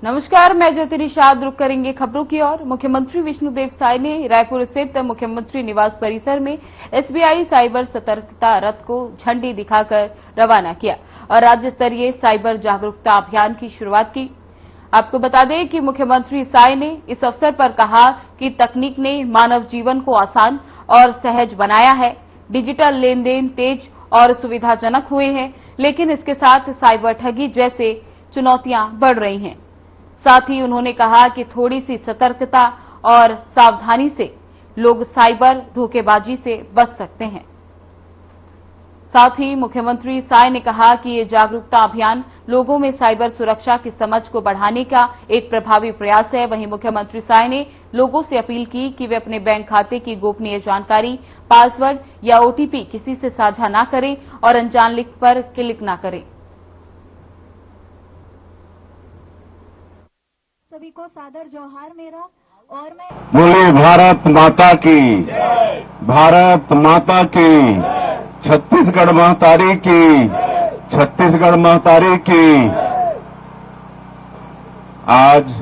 नमस्कार, मैं ज्योति निषाद। रुक करेंगे खबरों की ओर। मुख्यमंत्री विष्णुदेव साय ने रायपुर स्थित मुख्यमंत्री निवास परिसर में एसबीआई साइबर सतर्कता रथ को झंडी दिखाकर रवाना किया और राज्य स्तरीय साइबर जागरूकता अभियान की शुरुआत की। आपको बता दें कि मुख्यमंत्री साय ने इस अवसर पर कहा कि तकनीक ने मानव जीवन को आसान और सहज बनाया है। डिजिटल लेन देन तेज और सुविधाजनक हुए हैं, लेकिन इसके साथ साइबर ठगी जैसे चुनौतियां बढ़ रही हैं। साथ ही उन्होंने कहा कि थोड़ी सी सतर्कता और सावधानी से लोग साइबर धोखेबाजी से बच सकते हैं। साथ ही मुख्यमंत्री साय ने कहा कि ये जागरूकता अभियान लोगों में साइबर सुरक्षा की समझ को बढ़ाने का एक प्रभावी प्रयास है। वहीं मुख्यमंत्री साय ने लोगों से अपील की कि वे अपने बैंक खाते की गोपनीय जानकारी, पासवर्ड या ओटीपी किसी से साझा न करें और अनजान लिंक पर क्लिक न करें। सभी को सादर जोहार मेरा। और मैं बोले भारत माता की, भारत माता की, छत्तीसगढ़ महतारी की, छत्तीसगढ़ महतारी की। आज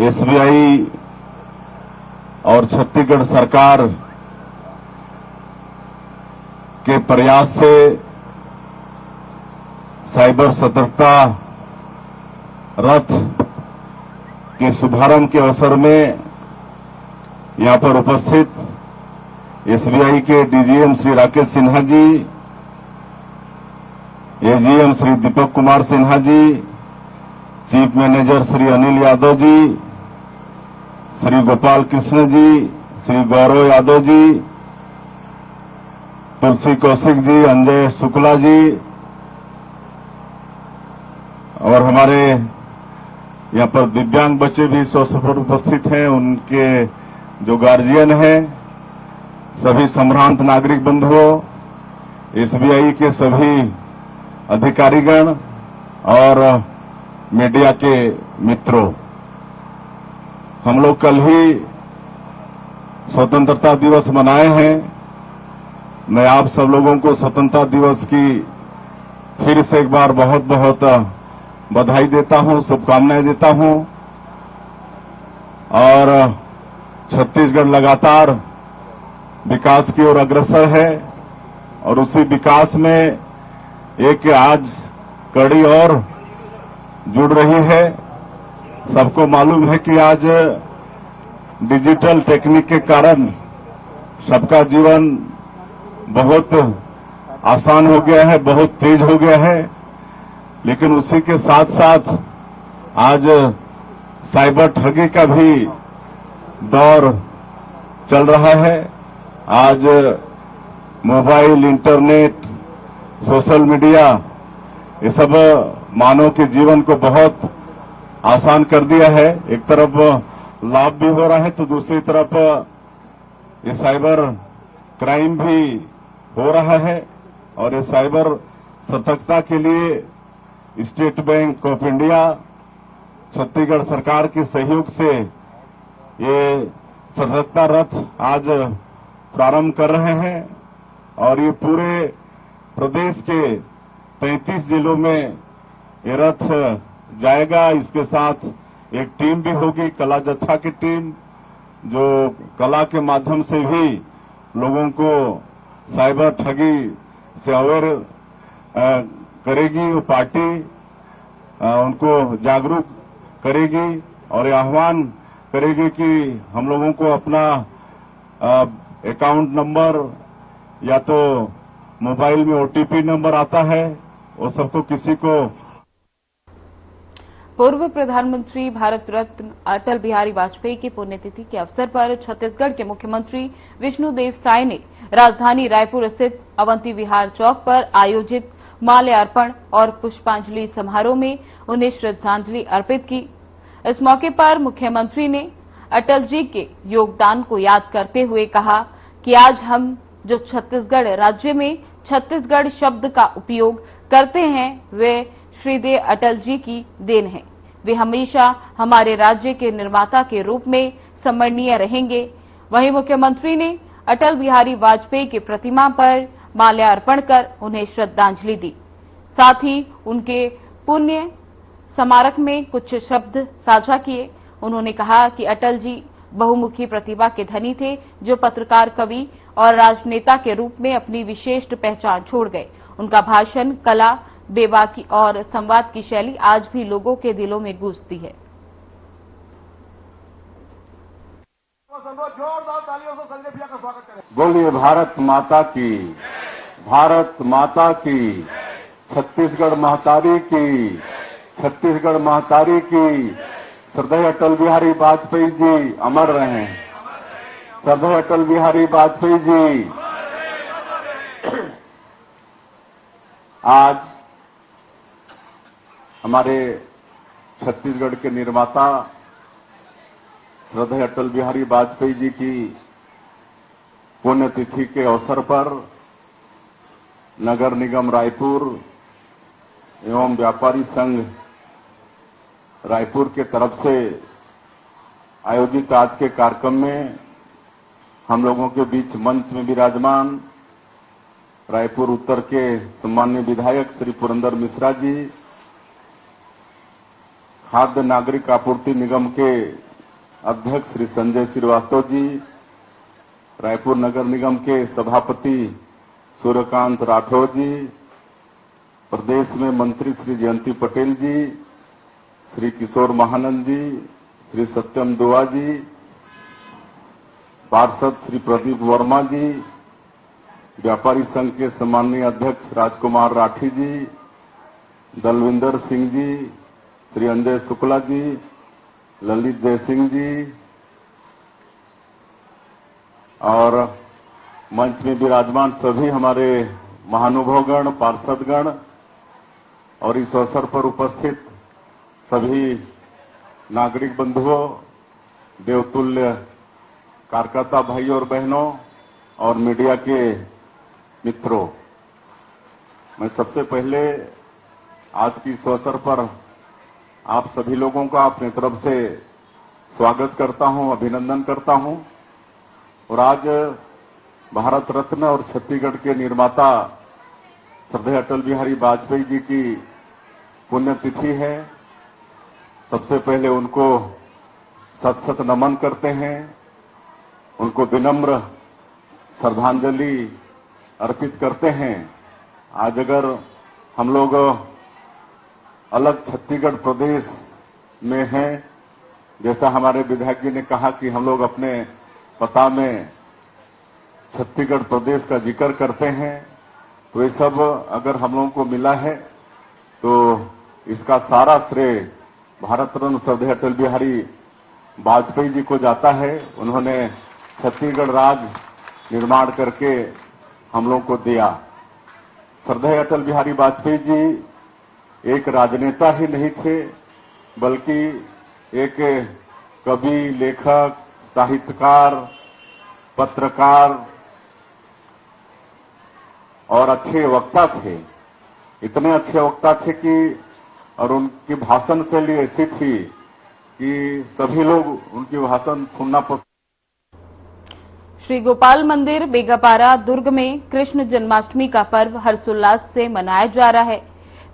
एसबीआई और छत्तीसगढ़ सरकार के प्रयास से साइबर सतर्कता रथ के शुभारंभ के अवसर में यहां पर उपस्थित एसबीआई के DGM Shri Rakesh Sinha ji, AGM Shri Deepak Kumar Sinha ji, chief manager Shri Anil Yadav ji, Shri Gopal Krishna ji, Shri Gaurav Yadav ji, तुलसी कौशिक जी, अंजय शुक्ला जी और हमारे यहां पर दिव्यांग बच्चे भी इस अवसर पर उपस्थित हैं, उनके जो गार्जियन हैं, सभी संभ्रांत नागरिक बंधुओं, एसबीआई के सभी अधिकारीगण और मीडिया के मित्रों, हम लोग कल ही स्वतंत्रता दिवस मनाए हैं। मैं आप सब लोगों को स्वतंत्रता दिवस की फिर से एक बार बहुत बहुत बधाई देता हूं, शुभकामनाएं देता हूं। और छत्तीसगढ़ लगातार विकास की ओर अग्रसर है और उसी विकास में एक आज कड़ी और जुड़ रही है। सबको मालूम है कि आज डिजिटल टेक्निक के कारण सबका जीवन बहुत आसान हो गया है, बहुत तेज हो गया है, लेकिन उसी के साथ साथ आज साइबर ठगी का भी दौर चल रहा है। आज मोबाइल, इंटरनेट, सोशल मीडिया, ये सब मानव के जीवन को बहुत आसान कर दिया है। एक तरफ लाभ भी हो रहा है तो दूसरी तरफ ये साइबर क्राइम भी हो रहा है। और ये साइबर सतर्कता के लिए state bank of India, Chhattisgarh सरकार के सहयोग से ये सतर्कता रथ आज प्रारंभ कर रहे हैं और ये पूरे प्रदेश के 33 जिलों में ये रथ जाएगा। इसके साथ एक टीम भी होगी, कला जत्था की टीम, जो कला के माध्यम से भी लोगों को साइबर ठगी से अवेयर करेगी। वो पार्टी उनको जागरूक करेगी और आह्वान करेगी कि हम लोगों को अपना अकाउंट नंबर या तो मोबाइल में ओटीपी नंबर आता है, वो सबको किसी को। पूर्व प्रधानमंत्री भारत रत्न अटल बिहारी वाजपेयी की पुण्यतिथि के अवसर पर छत्तीसगढ़ के मुख्यमंत्री विष्णुदेव साय ने राजधानी रायपुर स्थित अवंती विहार चौक पर आयोजित माल्यार्पण और पुष्पांजलि समारोह में उन्हें श्रद्धांजलि अर्पित की। इस मौके पर मुख्यमंत्री ने अटल जी के योगदान को याद करते हुए कहा कि आज हम जो छत्तीसगढ़ राज्य में छत्तीसगढ़ शब्द का उपयोग करते हैं, वे श्रीदेव अटल जी की देन है। वे हमेशा हमारे राज्य के निर्माता के रूप में स्मरणीय रहेंगे। वहीं मुख्यमंत्री ने अटल बिहारी वाजपेयी की प्रतिमा पर माल्यार्पण कर उन्हें श्रद्धांजलि दी। साथ ही उनके पुण्य स्मारक में कुछ शब्द साझा किए। उन्होंने कहा कि अटल जी बहुमुखी प्रतिभा के धनी थे, जो पत्रकार, कवि और राजनेता के रूप में अपनी विशिष्ट पहचान छोड़ गए। उनका भाषण, कला, बेबाकी और संवाद की शैली आज भी लोगों के दिलों में गूंजती है। बोलिए भारत माता की, भारत माता की, छत्तीसगढ़ महतारी की, छत्तीसगढ़ महतारी की। श्रद्धेय अटल बिहारी वाजपेयी जी अमर रहें। श्रद्धेय अटल बिहारी वाजपेयी जी। आज हमारे छत्तीसगढ़ के निर्माता श्रद्धेय अटल बिहारी वाजपेयी जी की पुण्यतिथि के अवसर पर नगर निगम रायपुर एवं व्यापारी संघ रायपुर के तरफ से आयोजित आज के कार्यक्रम में हम लोगों के बीच मंच में विराजमान रायपुर उत्तर के सम्मान्य विधायक श्री पुरंदर मिश्रा जी, खाद्य नागरिक आपूर्ति निगम के अध्यक्ष श्री संजय श्रीवास्तव जी, रायपुर नगर निगम के सभापति सूर्यकांत राठौर जी, प्रदेश में मंत्री श्री जयंती पटेल जी, श्री किशोर महानंद जी, श्री सत्यम दुआ जी, पार्षद श्री प्रदीप वर्मा जी, व्यापारी संघ के सम्माननीय अध्यक्ष राजकुमार राठी जी, दलविंदर सिंह जी, श्री अंजय शुक्ला जी, ललित जय सिंह जी और मंच में विराजमान सभी हमारे महानुभावगण, पार्षदगण और इस अवसर पर उपस्थित सभी नागरिक बंधुओं, देवतुल्य कार्यकर्ता भाई और बहनों और मीडिया के मित्रों, मैं सबसे पहले आज की इस अवसर पर आप सभी लोगों का अपनी तरफ से स्वागत करता हूं, अभिनंदन करता हूं। और आज भारत रत्न और छत्तीसगढ़ के निर्माता श्रद्धेय अटल बिहारी वाजपेयी जी की पुण्यतिथि है। सबसे पहले उनको सत सत नमन करते हैं, उनको विनम्र श्रद्धांजलि अर्पित करते हैं। आज अगर हम लोग अलग छत्तीसगढ़ प्रदेश में हैं, जैसा हमारे विधायक जी ने कहा कि हम लोग अपने पता में छत्तीसगढ़ प्रदेश का जिक्र करते हैं, तो ये सब अगर हम लोगों को मिला है तो इसका सारा श्रेय भारत रत्न श्रद्धेय अटल बिहारी वाजपेयी जी को जाता है। उन्होंने छत्तीसगढ़ राज्य निर्माण करके हम लोगों को दिया। श्रद्धेय अटल बिहारी वाजपेयी जी एक राजनेता ही नहीं थे, बल्कि एक कवि, लेखक, साहित्यकार, पत्रकार और अच्छे वक्ता थे। इतने अच्छे वक्ता थे कि और उनकी भाषण शैली ऐसी थी कि सभी लोग उनकी भाषण सुनना पसंद। श्री गोपाल मंदिर बेगापारा दुर्ग में कृष्ण जन्माष्टमी का पर्व हर्षोल्लास से मनाया जा रहा है।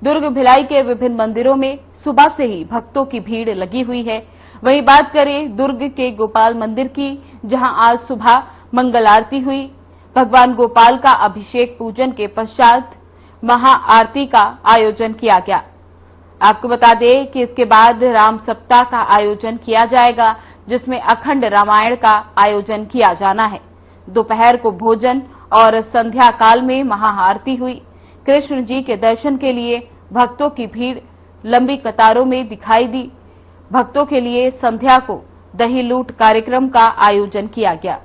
दुर्ग भिलाई के विभिन्न मंदिरों में सुबह से ही भक्तों की भीड़ लगी हुई है। वहीं बात करें दुर्ग के गोपाल मंदिर की, जहां आज सुबह मंगल आरती हुई। भगवान गोपाल का अभिषेक पूजन के पश्चात महाआरती का आयोजन किया गया। आपको बता दें कि इसके बाद राम सप्ताह का आयोजन किया जाएगा, जिसमें अखंड रामायण का आयोजन किया जाना है। दोपहर को भोजन और संध्या काल में महाआरती हुई। कृष्ण जी के दर्शन के लिए भक्तों की भीड़ लंबी कतारों में दिखाई दी। भक्तों के लिए संध्या को दही लूट कार्यक्रम का आयोजन किया गया।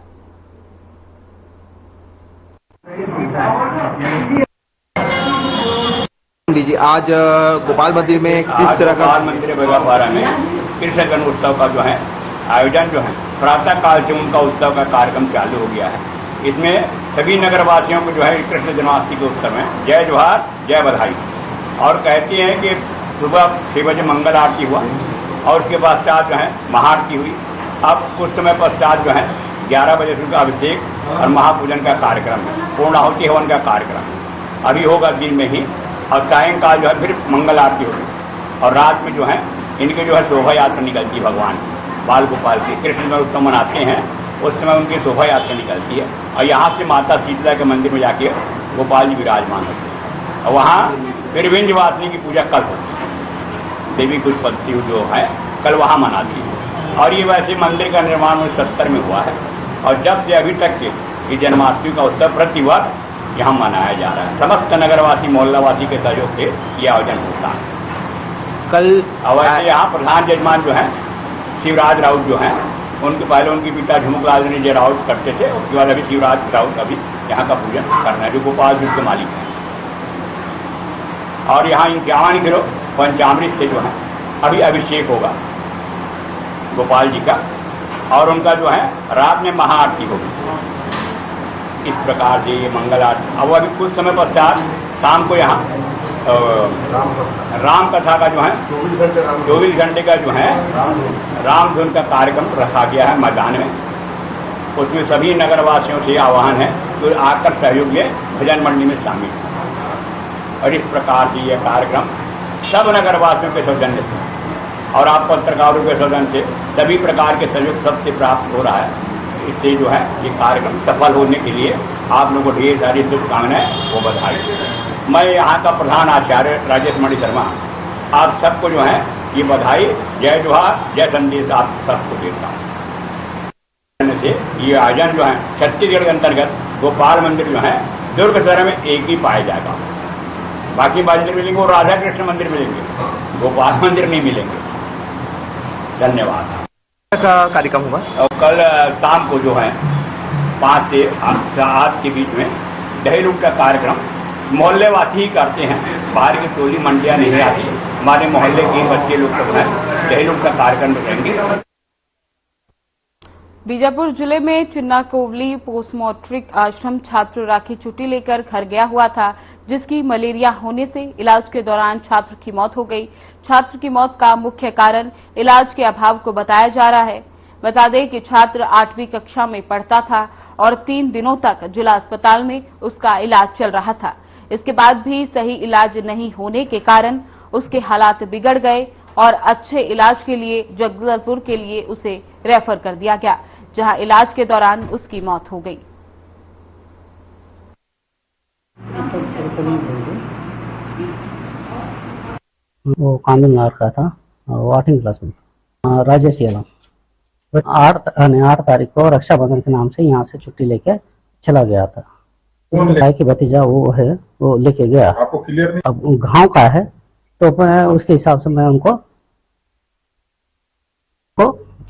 जी आज गोपाल मंदिर में किस तरह का? गोपाल मंदिर बेगापारा में कृष्ण जन्म उत्सव का जो है आयोजन जो है प्रातः काल से उनका उत्सव का कार्यक्रम चालू हो गया है। इसमें सभी नगरवासियों को जो है कृष्ण जन्माष्टमी के उत्सव में जय जोहार, जय बधाई। और कहती हैं कि सुबह 6 बजे मंगल आरती हुआ और उसके पश्चात जो है महाआरती हुई। अब कुछ समय पश्चात जो है 11 बजे से उनका अभिषेक और महापूजन का कार्यक्रम है, पूर्णाहुति हवन का कार्यक्रम अभी होगा दिन में ही, और सायंकाल जो है फिर मंगल आरती होगी। और रात में जो है इनके जो है शोभा यात्रा निकलती है भगवान बाल गोपाल की, कृष्ण का उत्सव मनाते हैं उस समय उनकी शोभा यात्रा निकलती है और यहाँ से माता शीतला के मंदिर में जाके गोपाल जी विराजमान होते हैं और वहाँ फिर विंध्यवासिनी की पूजा कल होती है। देवी कुछ पत्ती जो है कल वहाँ मनाती है और ये वैसे मंदिर का निर्माण 1970 में हुआ है और जब से अभी तक ये जन्माष्टमी का उत्सव प्रतिवर्ष यहाँ मनाया जा रहा है। समस्त नगरवासी मोहल्लावासी के सहयोग से ये आयोजन होता है। कल अवश्य यहाँ प्रधान जजमान जो है शिवराज राउत जो हैं उनके पहले उनकी पिता झुमुकलाल जय राउत करते थे, उसके बाद अभी शिवराज राउत अभी यहाँ का पूजन करना है जो गोपाल जी के मालिक हैं। और यहाँ इक्यावन किलो पंचामृत से जो है अभी अभिषेक होगा गोपाल जी का और उनका जो है रात में महाआरती होगी। इस प्रकार से ये मंगल आरती अब अभी कुछ समय पश्चात शाम को यहाँ राम कथा का जो है 24 घंटे का जो है राम धुन का कार्यक्रम रखा गया है मैदान में। उसमें सभी नगरवासियों से आह्वान है तो आकर सहयोग ले भजन मंडली में शामिल है। और इस प्रकार से यह कार्यक्रम सब नगरवासियों के सौजन्य से और आप पत्रकारों के सौजन्य से सभी प्रकार के सहयोग सबसे प्राप्त हो रहा है। इससे जो है ये कार्यक्रम सफल होने के लिए आप लोगों को ढेर सारी शुभकामनाएं वो बधाई। मैं यहाँ का प्रधान आचार्य राजेश मणि शर्मा आप सबको जो है ये बधाई जय जोहार जय संदेश आप सबको देता हूँ। से ये आयोजन जो है छत्तीसगढ़ के अंतर्गत गोपाल मंदिर जो है दुर्ग शहर में एक ही पाया जाएगा। बाकी मंदिर मिलेंगे वो राधा कृष्ण मंदिर मिलेंगे, गोपाल मंदिर नहीं मिलेंगे। धन्यवाद। का कार्यक्रम हुआ और कल शाम को जो है 5 से 8 के बीच में दही लूट का कार्यक्रम मोहल्लेवासी ही करते हैं, बाहर की टोली मंडियां नहीं आती। हमारे मोहल्ले के बच्चे लोग जो है दही लूट का कार्यक्रम करेंगे। बीजापुर जिले में चिन्ना कोवली पोस्ट मैट्रिक आश्रम छात्र राखी छुट्टी लेकर घर गया हुआ था, जिसकी मलेरिया होने से इलाज के दौरान छात्र की मौत हो गई। छात्र की मौत का मुख्य कारण इलाज के अभाव को बताया जा रहा है। बता दें कि छात्र 8वीं कक्षा में पढ़ता था और 3 दिनों तक जिला अस्पताल में उसका इलाज चल रहा था। इसके बाद भी सही इलाज नहीं होने के कारण उसके हालात बिगड़ गए और अच्छे इलाज के लिए जगदलपुर के लिए उसे रेफर कर दिया गया, जहां इलाज के दौरान उसकी मौत हो गई। वो कांदुलनार का था, वो 8वीं क्लास में, राजेश यादव। 8 तारीख को रक्षाबंधन के नाम से यहाँ से छुट्टी लेके चला गया था। भाई की भतीजा वो है, वो लेके गया। आपको क्लियर नहीं? अब गांव का है तो उसके हिसाब से मैं उनको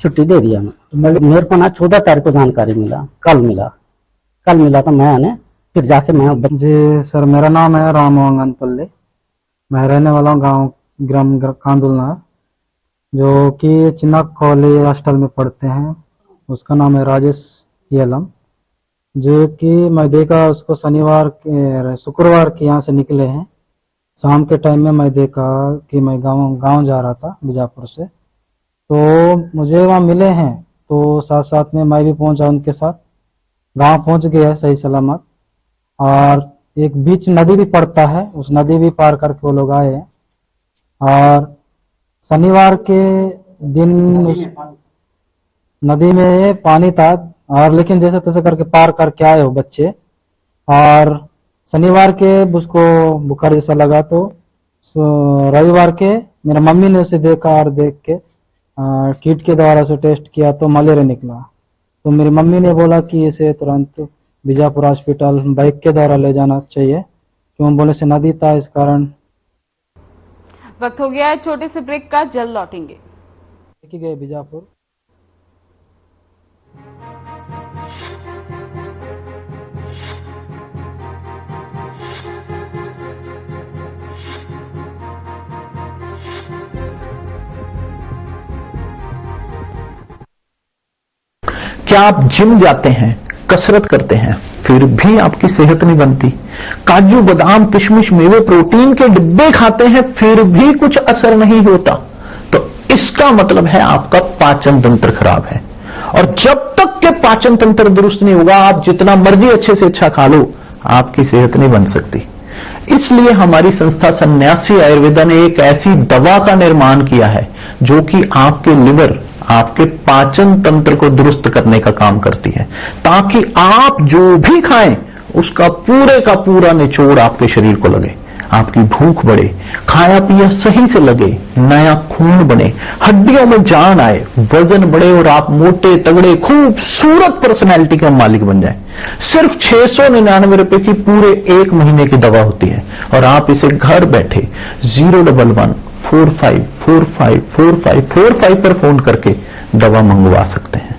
छुट्टी दे दिया। मेरे को ना 14 तारीख को जानकारी मिला, कल मिला तो मैं फिर जाके मैं। जी सर, मेरा नाम है राम पल्ले। मैं रहने वाला हूँ गांव ग्राम कांदुलनार, जो कि चिन्ना कॉलेज हॉस्टल में पढ़ते हैं। उसका नाम है राजेश येलम, जो कि मैं देखा उसको शुक्रवार के यहाँ से निकले हैं। शाम के टाइम में मैं देखा कि मैं गांव जा रहा था बीजापुर से, तो मुझे वहाँ मिले हैं। तो साथ साथ में मैं भी पहुंचा उनके साथ, गांव पहुंच गया सही सलामत। और एक बीच नदी भी पड़ता है, उस नदी भी पार करके वो लोग आए हैं। और शनिवार के दिन नदी में पानी था, और लेकिन जैसे तैसे करके पार करके आए वो बच्चे। और शनिवार के उसको बुखार जैसा लगा, तो रविवार के मेरा मम्मी ने उसे देखा और देख के किट के द्वारा से टेस्ट किया तो मलेरिया निकला। तो मेरी मम्मी ने बोला कि इसे तुरंत बीजापुर हॉस्पिटल बाइक के द्वारा ले जाना चाहिए, क्यों बोले से नदी था, इस कारण। वक्त हो गया है छोटे से ब्रेक का, जल्द लौटेंगे। गए बीजापुर। क्या आप जिम जाते हैं, कसरत करते हैं, फिर भी आपकी सेहत नहीं बनती? काजू बादाम किशमिश मेवे प्रोटीन के डिब्बे खाते हैं फिर भी कुछ असर नहीं होता, तो इसका मतलब है आपका पाचन तंत्र खराब है। और जब तक के पाचन तंत्र दुरुस्त नहीं होगा, आप जितना मर्जी अच्छे से अच्छा खा लो, आपकी सेहत नहीं बन सकती। इसलिए हमारी संस्था सन्यासी आयुर्वेदा ने एक ऐसी दवा का निर्माण किया है जो कि आपके लिवर, आपके पाचन तंत्र को दुरुस्त करने का काम करती है, ताकि आप जो भी खाएं उसका पूरे का पूरा निचोड़ आपके शरीर को लगे, आपकी भूख बढ़े, खाया पिया सही से लगे, नया खून बने, हड्डियों में जान आए, वजन बढ़े और आप मोटे तगड़े खूबसूरत पर्सनैलिटी के मालिक बन जाएं। सिर्फ 699 रुपए की पूरे 1 महीने की दवा होती है और आप इसे घर बैठे 011-45454545 पर फोन करके दवा मंगवा सकते हैं।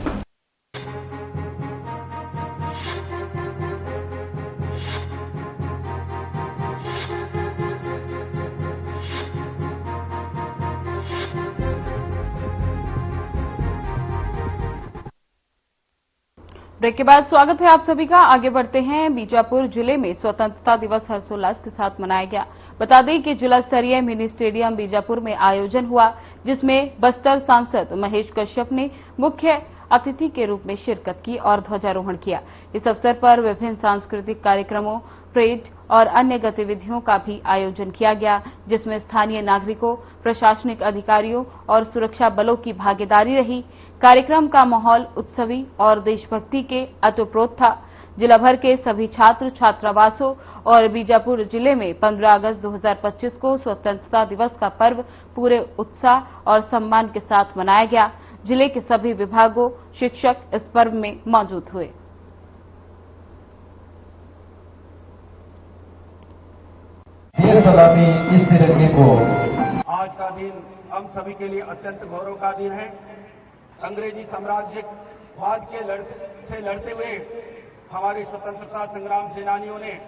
ब्रेक के बाद स्वागत है आप सभी का। आगे बढ़ते हैं। बीजापुर जिले में स्वतंत्रता दिवस हर्षोल्लास के साथ मनाया गया। बता दें कि जिला स्तरीय मिनी स्टेडियम बीजापुर में आयोजन हुआ, जिसमें बस्तर सांसद महेश कश्यप ने मुख्य अतिथि के रूप में शिरकत की और ध्वजारोहण किया। इस अवसर पर विभिन्न सांस्कृतिक कार्यक्रमों, परेड और अन्य गतिविधियों का भी आयोजन किया गया, जिसमें स्थानीय नागरिकों, प्रशासनिक अधिकारियों और सुरक्षा बलों की भागीदारी रही। कार्यक्रम का माहौल उत्सवी और देशभक्ति के अतोप्रोत था। जिला भर के सभी छात्र छात्रावासों और बीजापुर जिले में 15 अगस्त 2025 को स्वतंत्रता दिवस का पर्व पूरे उत्साह और सम्मान के साथ मनाया गया। जिले के सभी विभागों, शिक्षक इस पर्व में मौजूद हुए। सलामी इस तिरंगे को आज का दिन हम सभी के लिए अत्यंत गौरव का दिन है। अंग्रेजी साम्राज्यवाद के से लड़ते हुए हमारे स्वतंत्रता संग्राम सेनानियों ने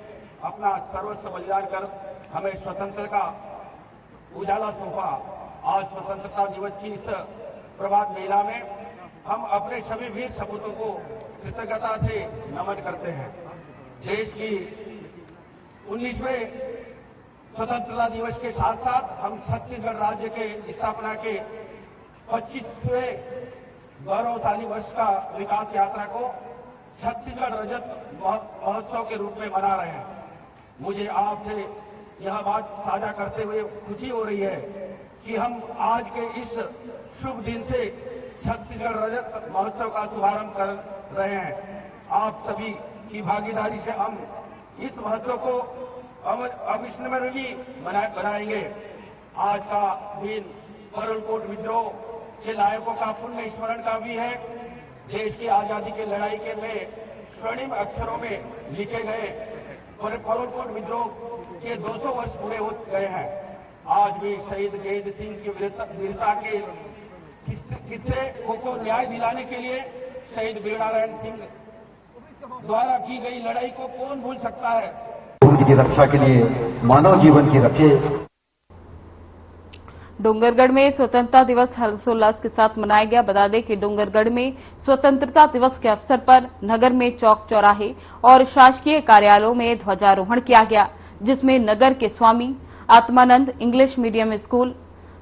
अपना सर्वस्व बलिदान कर हमें स्वतंत्रता का उजाला सौंपा। आज स्वतंत्रता दिवस की इस प्रभात मेला में हम अपने सभी वीर सपूतों को कृतज्ञता से नमन करते हैं। देश की 19वें स्वतंत्रता दिवस के साथ साथ हम छत्तीसगढ़ राज्य के स्थापना के 25वें गौरवशाली वर्ष का विकास यात्रा को छत्तीसगढ़ रजत महोत्सव के रूप में मना रहे हैं। मुझे आपसे यह बात साझा करते हुए खुशी हो रही है कि हम आज के इस शुभ दिन से छत्तीसगढ़ रजत महोत्सव का शुभारंभ कर रहे हैं। आप सभी की भागीदारी से हम इस महोत्सव को अविस्मरणीय बनाएंगे। आज का दिन परलकोट विद्रोह के नायकों का पुण्य स्मरण का भी है। देश की आजादी की लड़ाई के में स्वर्णिम अक्षरों में लिखे गए परलकोट विद्रोह के 200 वर्ष पूरे हो गए हैं। आज भी शहीद जयंत सिंह की वीरता के किस्से को न्याय दिलाने के लिए शहीद वीरनारायण सिंह द्वारा की गई लड़ाई को कौन भूल सकता है। की रक्षा के लिए, मानव जीवन की रक्षा। डोंगरगढ़ में स्वतंत्रता दिवस हर्षोल्लास के साथ मनाया गया। बता दें कि डोंगरगढ़ में स्वतंत्रता दिवस के अवसर पर नगर में चौक चौराहे और शासकीय कार्यालयों में ध्वजारोहण किया गया, जिसमें नगर के Swami Atmanand English medium school,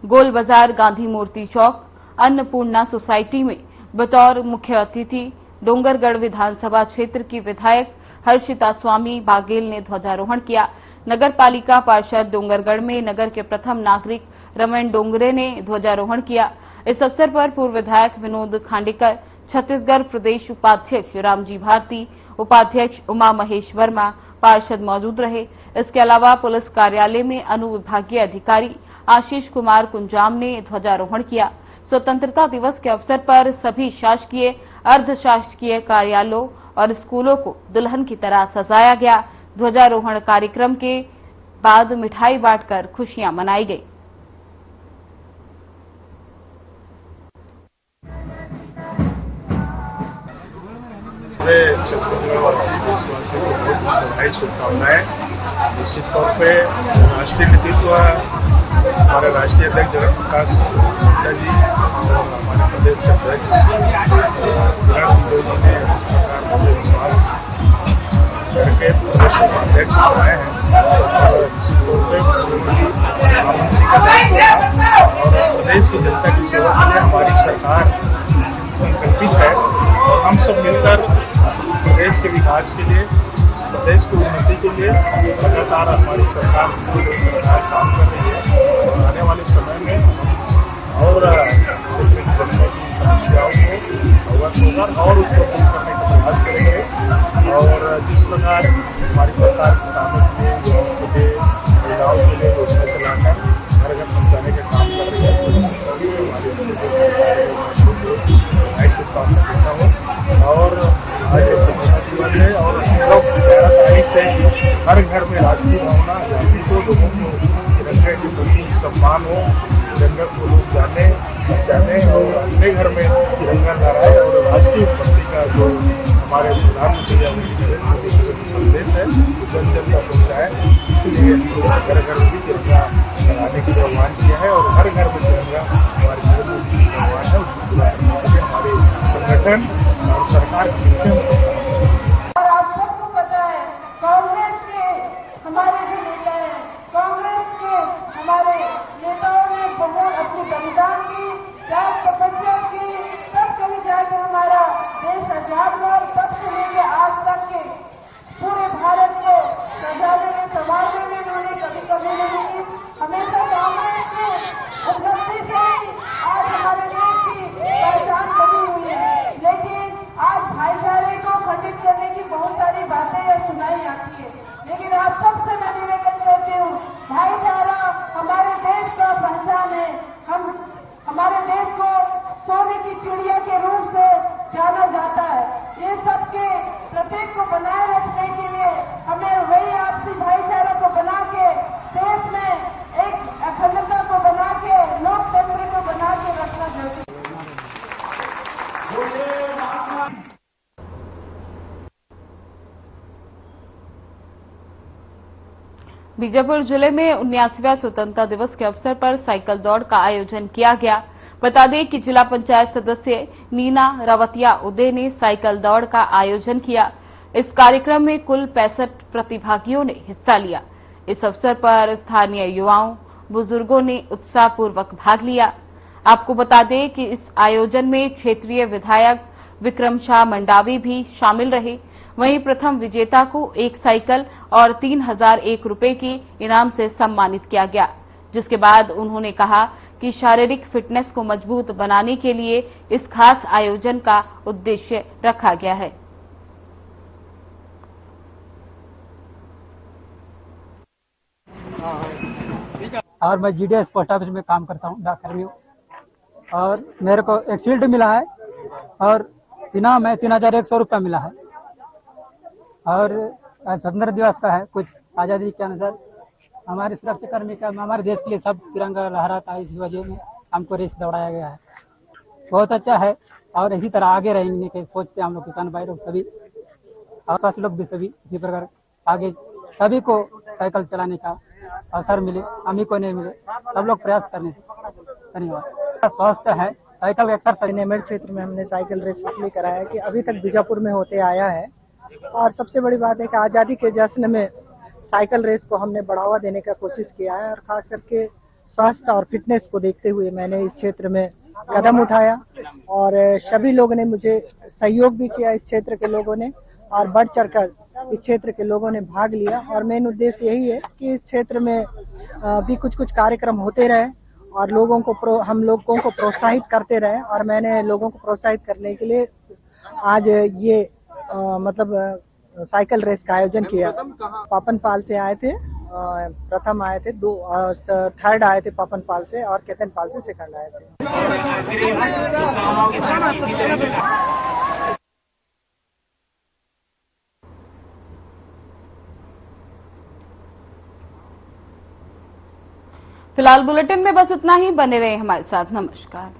गोल बाजार, गांधी मूर्ति चौक, अन्नपूर्णा सोसाइटी में बतौर मुख्य अतिथि डोंगरगढ़ विधानसभा क्षेत्र की विधायक हर्षिता स्वामी बागेल ने ध्वजारोहण किया। नगर पालिका पार्षद डोंगरगढ़ में नगर के प्रथम नागरिक रमन डोंगरे ने ध्वजारोहण किया। इस अवसर पर पूर्व विधायक विनोद खांडेकर, छत्तीसगढ़ प्रदेश उपाध्यक्ष रामजी भारती, उपाध्यक्ष उमा महेश वर्मा, पार्षद मौजूद रहे। इसके अलावा पुलिस कार्यालय में अनुविभागीय अधिकारी आशीष कुमार कुंजाम ने ध्वजारोहण किया। स्वतंत्रता दिवस के अवसर पर सभी शासकीय, अर्धशासकीय कार्यालयों और स्कूलों को दुल्हन की तरह सजाया गया। ध्वजारोहण कार्यक्रम के बाद मिठाई बांटकर खुशियां मनाई गई। छत्तीसगढ़वासी देशवासियों को बधाई, शुभकामनाएं। निश्चित तौर पे राष्ट्रीय नेतृत्व हमारे राष्ट्रीय अध्यक्ष जगत प्रकाश नड्डा जी और हमारे प्रदेश के अध्यक्ष विराट सिंह जी ने मुझे विश्वास करके प्रदेश के अध्यक्ष बनाए हैं और निश्चित तौर पर प्रधानमंत्री का दायित्व और प्रदेश की जनता की सेवा के लिए हमारी सरकार संकल्पित है और हम सब मिलकर प्रदेश के विकास के लिए प्रदेश की उन्नति के लिए लगातार हमारी सरकार काम कर रही है और आने वाले समय में और जनता की समस्याओं को अवगत होगा और उसको दूर करने का प्रयास करेंगे। और जिस प्रकार हमारी सरकार किसानों के लिए, युवाओं के लिए, महिलाओं के लिए योजना चलाकर घर घर पहुंचाने का काम कर रही है, ऐसे काम करता हूँ। और आज दिवस है और लोग 11 तारीख से हर घर में राष्ट्रीय भावना जाति को, लोगों को तिरंगे के प्रति सम्मान हो, तिरंगा को लोग जाने और अपने घर में तिरंगा लहराए और राष्ट्रीय भक्ति का जो हमारे प्रधानमंत्री संदेश है जन जन तक पहुँचाए। इसलिए घर घर में भी तिरंगा लगाने के लिए आह्वान किया है और हर घर में तिरंगा हमारे जीवन में आह्वान है, उसको पूरा करने के लिए हमारे संगठन और सरकार और आप सबको पता है कांग्रेस के हमारे जो नेता हैं, कांग्रेस के हमारे नेताओं ने बहुत अपनी बलिदान की, त्याग तपस्या की, तब कभी जाकर हमारा देश आजाद हुआ। तब से लेकर आज तक के पूरे भारत को सजाने में, संभालने में उन्होंने कभी कभी नहीं की। हमेशा कांग्रेस के उपलब्धि से ही आज हमारे देश की पहचान बनी हुई है। लेकिन आज भाईचारे को खंडित करने की बहुत सारी बातें सुनाई आती है, लेकिन आप सबसे मैं निवेदन करती हूँ, भाईचारा हमारे देश का पहचान है। हम हमारे देश को सोने की चिड़िया के रूप से जाना जाता है। ये सबके प्रतीक को बनाए रखने के लिए हमें वही आपसी भाईचारा को बना के, देश में एक अखंडता को बना के, लोकतंत्र को बना के रखना जरूरी है। बीजापुर जिले में 79वां स्वतंत्रता दिवस के अवसर पर साइकिल दौड़ का आयोजन किया गया। बता दें कि जिला पंचायत सदस्य नीना रवतिया उदय ने साइकिल दौड़ का आयोजन किया। इस कार्यक्रम में कुल 65 प्रतिभागियों ने हिस्सा लिया। इस अवसर पर स्थानीय युवाओं, बुजुर्गों ने उत्साहपूर्वक भाग लिया। आपको बता दें कि इस आयोजन में क्षेत्रीय विधायक विक्रम शाह मंडावी भी शामिल रहे। वहीं प्रथम विजेता को एक साइकिल और 3001 रुपए के इनाम से सम्मानित किया गया, जिसके बाद उन्होंने कहा कि शारीरिक फिटनेस को मजबूत बनाने के लिए इस खास आयोजन का उद्देश्य रखा गया है। और मैं जीडीएस पोस्ट ऑफिस में काम करता हूँ, डाककर्मी हूँ। और मेरे को एक शील्ड मिला है और इनाम है 3100 रुपया मिला है। और स्वतंत्रता दिवस का है, कुछ आज़ादी के अनुसार हमारे सुरक्षा कर्मी का, हमारे देश के लिए सब तिरंगा लहराता है। इस वजह में हमको रेस दौड़ाया गया है। बहुत अच्छा है और इसी तरह आगे रहेंगे के सोचते हैं हम लोग, किसान भाई लोग सभी, आसपास लोग भी सभी इसी प्रकार आगे सभी को साइकिल चलाने का अवसर मिले, हम ही को नहीं मिले, सब लोग प्रयास करने। धन्यवाद। स्वस्थ है साइकिल एक्सरसाइज। नेमेर क्षेत्र में हमने साइकिल रेस इसलिए कराया कि अभी तक बीजापुर में होते आया है और सबसे बड़ी बात है कि आज़ादी के जश्न में साइकिल रेस को हमने बढ़ावा देने का कोशिश किया है। और खास करके स्वास्थ्य और फिटनेस को देखते हुए मैंने इस क्षेत्र में कदम उठाया और सभी लोगों ने मुझे सहयोग भी किया। इस क्षेत्र के लोगों ने और बढ़ चढ़कर इस क्षेत्र के लोगों ने भाग लिया। और मेन उद्देश्य यही है कि इस क्षेत्र में भी कुछ कार्यक्रम होते रहे और लोगों को हम लोगों को प्रोत्साहित करते रहे। और मैंने लोगों को प्रोत्साहित करने के लिए आज ये साइकिल रेस का आयोजन किया। पापनपाल से आए थे, प्रथम आए थे, थर्ड आए थे पापनपाल से और केतनपाल से सेकंड आए थे। फिलहाल बुलेटिन में बस इतना ही। बने रहे हमारे साथ। नमस्कार।